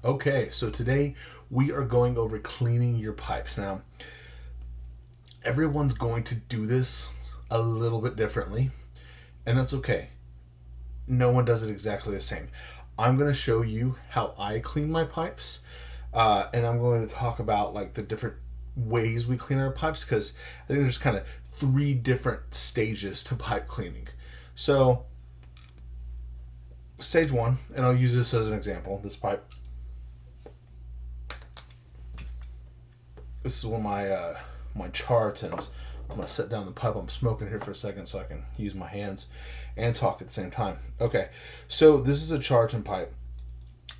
Okay, so today we are going over cleaning your pipes. Now, everyone's going to do this a little bit differently, and that's okay. No one does it exactly the same. I'm going to show you how I clean my pipes, and I'm going to talk about like the different ways we clean our pipes because I think there's kind of three different stages to pipe cleaning. So, stage one, and I'll use this as an example. This pipe. This is one of my Charlatans. I'm gonna set down the pipe I'm smoking here for a second so I can use my hands and talk at the same time. Okay, so this is a Charlatan pipe.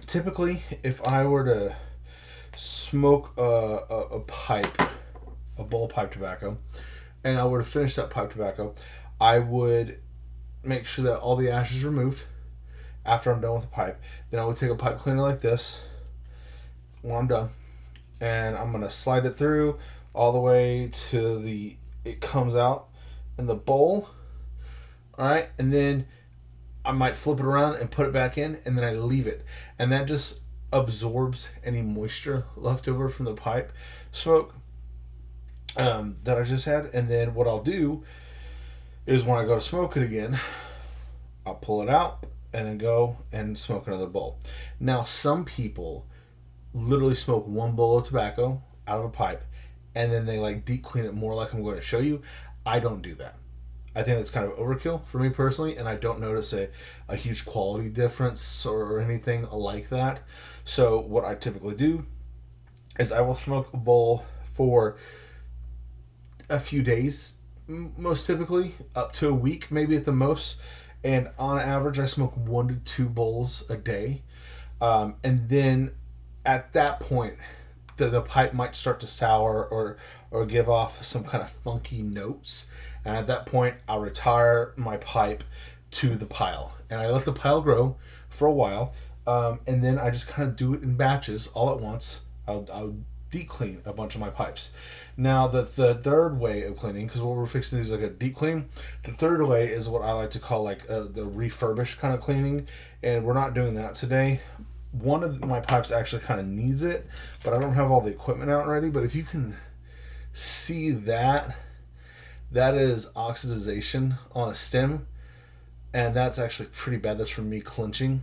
Typically, if I were to smoke a pipe, a bowl pipe tobacco, and I were to finish that pipe tobacco, I would make sure that all the ash is removed after I'm done with the pipe. Then I would take a pipe cleaner like this when I'm done, and I'm gonna slide it through all the way to it comes out in the bowl. All right, and then I might flip it around and put it back in, and then I leave it, and that just absorbs any moisture left over from the pipe smoke that I just had. And then what I'll do is when I go to smoke it again, I'll pull it out and then go and smoke another bowl. Now, some people literally smoke one bowl of tobacco out of a pipe and then they like deep clean it more like I'm going to show you. I don't do that. I think that's kind of overkill for me personally, and I don't notice a huge quality difference or anything like that. So what I typically do is I will smoke a bowl for a few days, most typically up to a week, maybe at the most. And on average, I smoke 1 to 2 bowls a day. And then at that point, the pipe might start to sour or give off some kind of funky notes. And at that point, I'll retire my pipe to the pile. And I let the pile grow for a while. And then I just kind of do it in batches all at once. I'll deep clean a bunch of my pipes. Now, the third way of cleaning, because what we're fixing to do is like a deep clean. The third way is what I like to call like the refurbished kind of cleaning. And we're not doing that today. One of my pipes actually kind of needs it, but I don't have all the equipment out ready. But if you can see that, that is oxidization on a stem, and that's actually pretty bad. That's from me clenching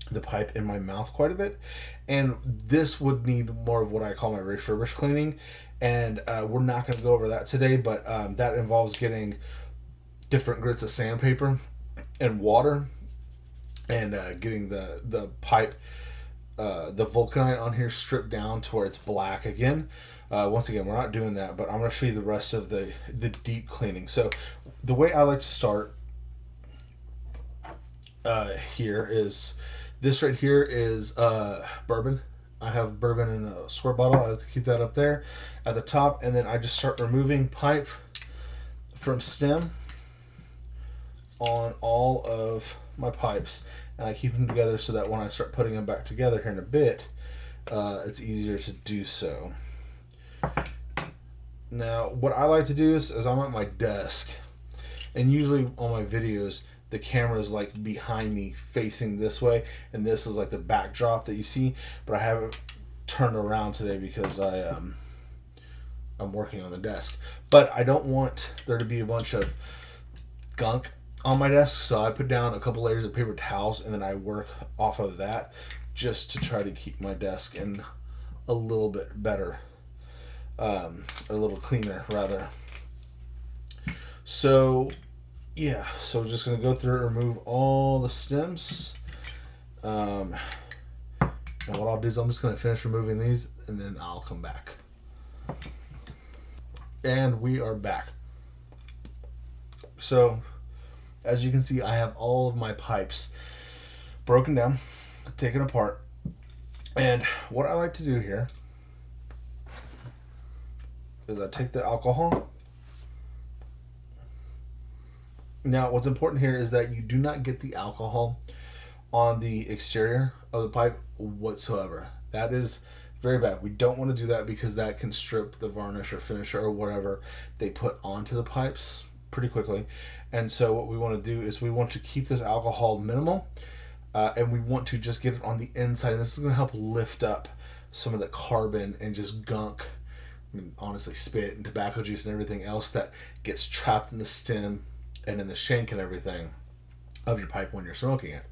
the pipe in my mouth quite a bit, and this would need more of what I call my refurbished cleaning, and we're not going to go over that today, but that involves getting different grits of sandpaper and water and getting the pipe, the vulcanite on here stripped down to where it's black again. Once again, we're not doing that, but I'm going to show you the rest of the deep cleaning. So the way I like to start here is this right here is bourbon. I have bourbon in a squirt bottle. I have to keep that up there at the top, and then I just start removing pipe from stem on all of my pipes, and I keep them together so that when I start putting them back together here in a bit, it's easier to do so. Now, what I like to do is I'm at my desk, and usually on my videos, the camera is like behind me facing this way, and this is like the backdrop that you see, but I have it turned around today because I'm working on the desk. But I don't want there to be a bunch of gunk on my desk, so I put down a couple layers of paper towels, and then I work off of that just to try to keep my desk in a little bit better, a little cleaner rather. So yeah, so we're just going to go through and remove all the stems. And what I'll do is I'm just going to finish removing these, and then I'll come back. And we are back. So as you can see, I have all of my pipes broken down, taken apart. And what I like to do here is I take the alcohol. Now, what's important here is that you do not get the alcohol on the exterior of the pipe whatsoever. That is very bad. We don't want to do that because that can strip the varnish or finisher or whatever they put onto the pipes pretty quickly. And so what we want to do is we want to keep this alcohol minimal and we want to just get it on the inside. This is going to help lift up some of the carbon and just gunk, I mean, honestly, spit and tobacco juice and everything else that gets trapped in the stem and in the shank and everything of your pipe when you're smoking it.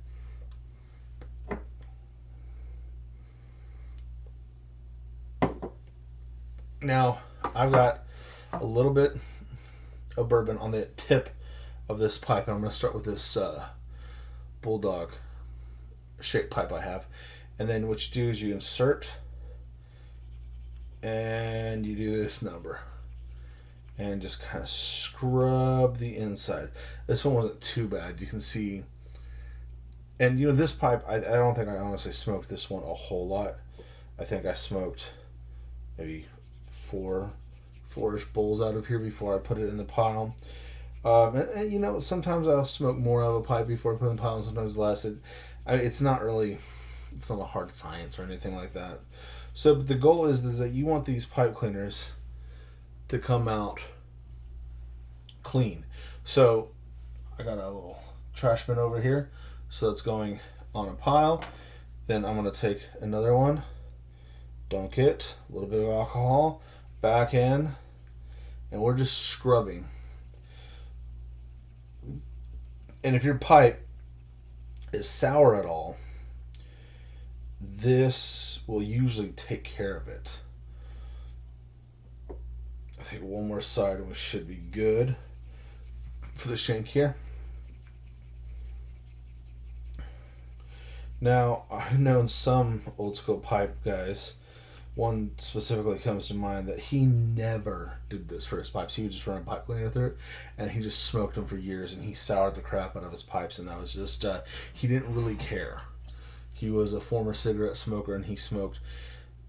Now, I've got a little bit of bourbon on the tip of this pipe, and I'm going to start with this bulldog shaped pipe I have. And then what you do is you insert and you do this number and just kind of scrub the inside. This one wasn't too bad. You can see, and you know, this pipe, I don't think I honestly smoked this one a whole lot. I think I smoked maybe four-ish bowls out of here before I put it in the pile. And you know, sometimes I'll smoke more out of a pipe before I put it in the pile, and sometimes less. It's not a hard science or anything like that. So the goal is that you want these pipe cleaners to come out clean. So I got a little trash bin over here, so it's going on a pile. Then I'm going to take another one, dunk it, a little bit of alcohol, back in, and we're just scrubbing. And if your pipe is sour at all, this will usually take care of it. I think one more side and we should be good for the shank here. Now, I've known some old school pipe guys. One specifically comes to mind that he never did this for his pipes. He would just run a pipe cleaner through it, and he just smoked them for years, and he soured the crap out of his pipes, and that was just, he didn't really care. He was a former cigarette smoker, and he smoked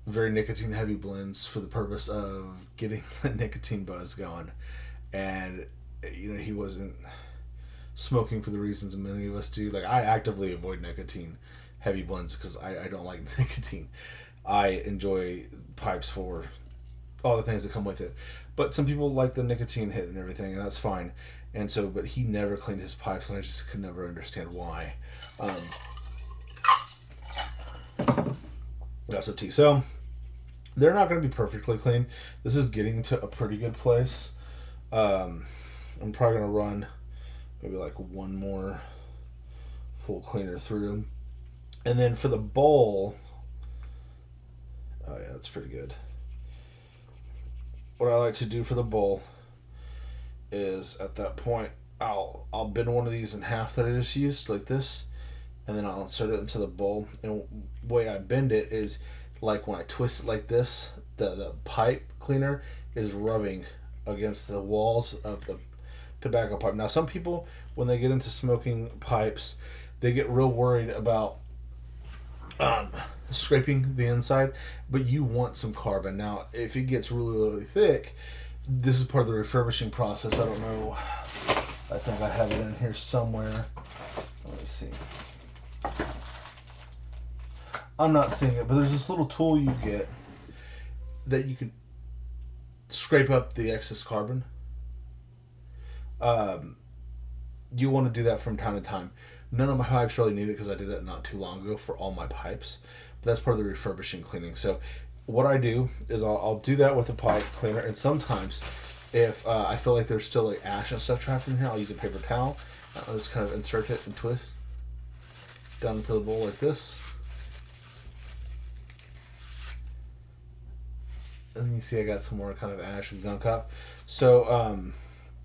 very nicotine heavy blends for the purpose of getting the nicotine buzz going. And, you know, he wasn't smoking for the reasons many of us do. Like, I actively avoid nicotine heavy blends because I don't like nicotine. I enjoy pipes for all the things that come with it. But some people like the nicotine hit and everything, and that's fine. And so, but he never cleaned his pipes, and I just could never understand why. That's up to you. So, they're not going to be perfectly clean. This is getting to a pretty good place. I'm probably going to run maybe like one more full cleaner through. And then for the bowl, oh yeah, that's pretty good. What I like to do for the bowl is at that point, I'll bend one of these in half that I just used, like this, and then I'll insert it into the bowl. And the way I bend it is like when I twist it like this, the pipe cleaner is rubbing against the walls of the tobacco pipe. Now, some people, when they get into smoking pipes, they get real worried about scraping the inside, but you want some carbon. Now, if it gets really, really thick, this is part of the refurbishing process. I don't know. I think I have it in here somewhere. Let me see. I'm not seeing it, but there's this little tool you get that you can scrape up the excess carbon. You want to do that from time to time. None of my pipes really need it because I did that not too long ago for all my pipes. But that's part of the refurbishing cleaning. So what I do is I'll do that with a pipe cleaner, and sometimes if I feel like there's still like ash and stuff trapped in here, I'll use a paper towel. I'll just kind of insert it and twist down into the bowl like this. And you see I got some more kind of ash and gunk up. So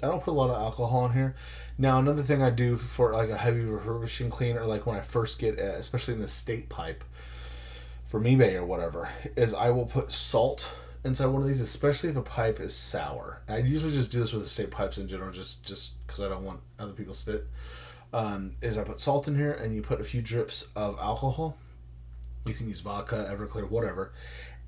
I don't put a lot of alcohol in here. Now, another thing I do for like a heavy refurbishing cleaner, like when I first get, especially in the state pipe from eBay or whatever, is I will put salt inside one of these, especially if a pipe is sour. I usually just do this with the state pipes in general, just because I don't want other people spit. Is I put salt in here, and you put a few drips of alcohol. You can use vodka, Everclear, whatever.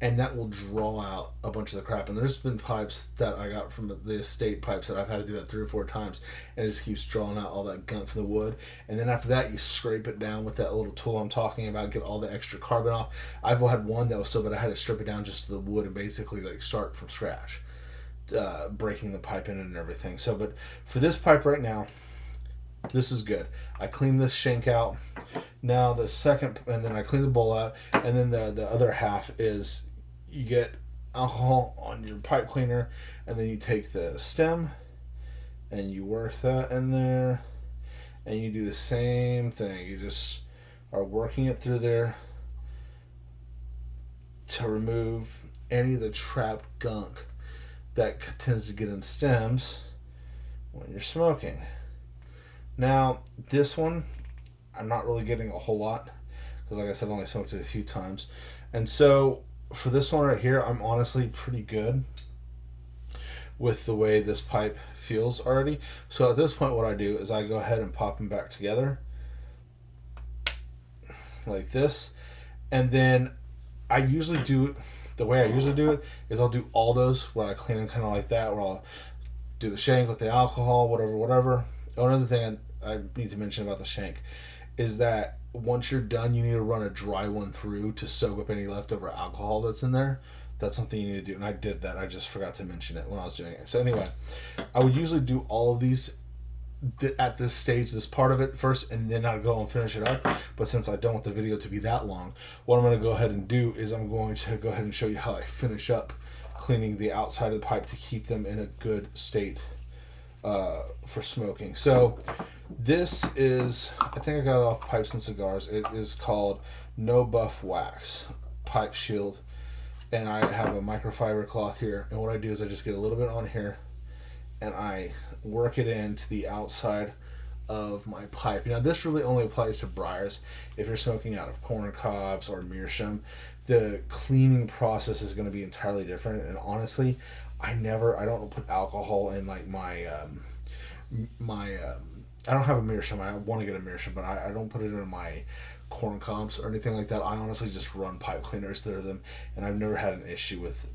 And that will draw out a bunch of the crap. And there's been pipes that I got from the estate pipes that I've had to do that 3 or 4 times, and it just keeps drawing out all that gunk from the wood. And then after that, you scrape it down with that little tool I'm talking about, get all the extra carbon off. I've had one that was so bad I had to strip it down just to the wood and basically like start from scratch, breaking the pipe in and everything. So, but for this pipe right now, this is good. I cleaned this shank out. Now the second, and then I clean the bowl out, and then the other half is you get alcohol on your pipe cleaner, and then you take the stem and you work that in there, and you do the same thing. You just are working it through there to remove any of the trapped gunk that tends to get in stems when you're smoking. Now, this one, I'm not really getting a whole lot because, like I said, I only smoked it a few times. And so, for this one right here, I'm honestly pretty good with the way this pipe feels already. So, at this point, what I do is I go ahead and pop them back together like this. And then I usually do it, the way I usually do it is I'll do all those where I clean them kind of like that, where I'll do the shank with the alcohol, whatever. Oh, another thing I need to mention about the shank is that once you're done, you need to run a dry one through to soak up any leftover alcohol that's in there. That's something you need to do, and I did that. I just forgot to mention it when I was doing it. So anyway, I would usually do all of these at this stage, this part of it first, and then I'd go and finish it up. But since I don't want the video to be that long, what I'm going to go ahead and do is I'm going to go ahead and show you how I finish up cleaning the outside of the pipe to keep them in a good state for smoking. So this is, I think I got it off Pipes and Cigars. It is called No Buff Wax Pipe Shield, and I have a microfiber cloth here, and what I do is I just get a little bit on here and I work it into the outside of my pipe. Now this really only applies to briars. If you're smoking out of corn cobs or meerschaum, the cleaning process is going to be entirely different. And honestly, I don't put alcohol in like my I don't have a meerschaum. I want to get a meerschaum, but I don't put it in my corn cobs or anything like that. I honestly just run pipe cleaners through them, and I've never had an issue with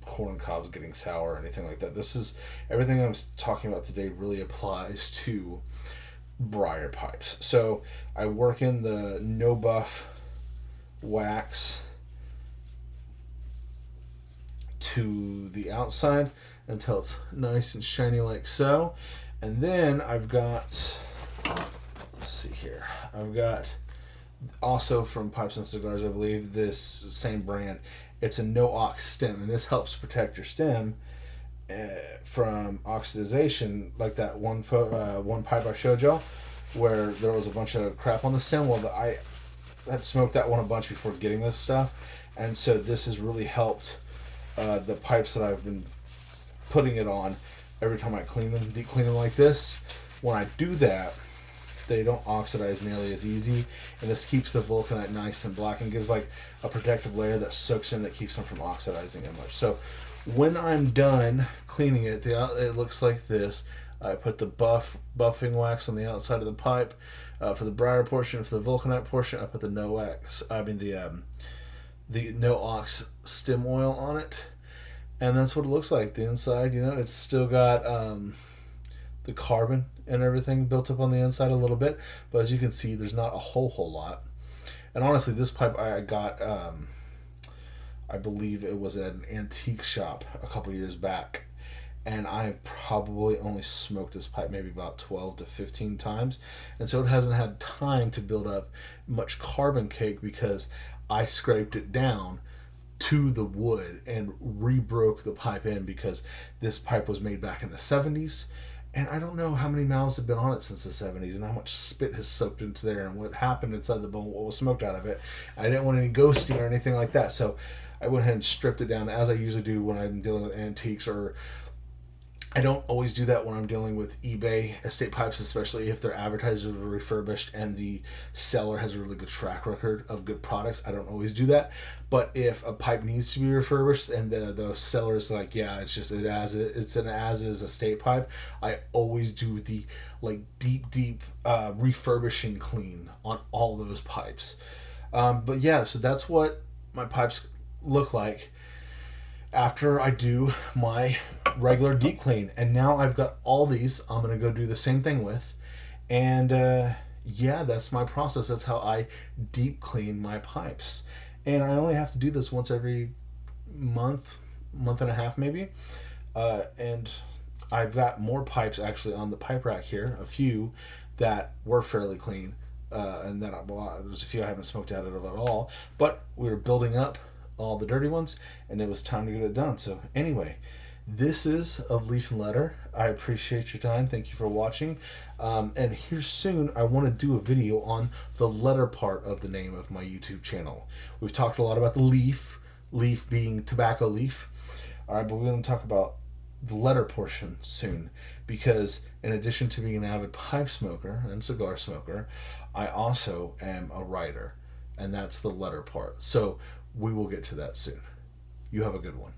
corn cobs getting sour or anything like that. This is everything I'm talking about today really applies to briar pipes. So I work in the No Buff wax to the outside until it's nice and shiny like so, and then I've got, let's see here, I've got also from Pipes and Cigars, I believe, this same brand. It's a no ox stem, and this helps protect your stem from oxidization, like that one pipe I showed y'all, where there was a bunch of crap on the stem. Well, I had smoked that one a bunch before getting this stuff, and so this has really helped the pipes that I've been putting it on. Every time I clean them, deep clean them like this, when I do that, they don't oxidize nearly as easy, and this keeps the vulcanite nice and black and gives like a protective layer that soaks in, that keeps them from oxidizing it much. So when I'm done cleaning it, it looks like this. I put the buffing wax on the outside of the pipe for the briar portion. For the vulcanite portion, I put the the no ox stem oil on it, and that's what it looks like. The inside, it's still got the carbon and everything built up on the inside a little bit, but as you can see, there's not a whole lot. And honestly, this pipe I got, I believe it was at an antique shop a couple years back, and I've probably only smoked this pipe maybe about 12 to 15 times, and so it hasn't had time to build up much carbon cake because I scraped it down to the wood and re-broke the pipe in, because this pipe was made back in the 70s, and I don't know how many mouths have been on it since the 70s and how much spit has soaked into there and what happened inside the bone, what was smoked out of it. I didn't want any ghosting or anything like that, so I went ahead and stripped it down, as I usually do when I'm dealing with antiques. Or I don't always do that when I'm dealing with eBay estate pipes, especially if they're advertised as refurbished and the seller has a really good track record of good products. I don't always do that. But if a pipe needs to be refurbished and the seller's like, yeah, it's just it's an as-is estate pipe, I always do the deep refurbishing clean on all those pipes. But yeah, so that's what my pipes look like after I do my regular deep clean. And now I've got all these I'm going to go do the same thing with. And yeah, that's my process. That's how I deep clean my pipes. And I only have to do this once every month and a half maybe. And I've got more pipes actually on the pipe rack here, a few that were fairly clean. and then there's a few I haven't smoked out of at all. But we were building up all the dirty ones, and it was time to get it done. So anyway, this is Of Leaf and Letter. I appreciate your time. Thank you for watching. And here soon, I want to do a video on the letter part of the name of my YouTube channel. We've talked a lot about the leaf being tobacco leaf. All right, but we're going to talk about the letter portion soon, because in addition to being an avid pipe smoker and cigar smoker, I also am a writer, and that's the letter part. So we will get to that soon. You have a good one.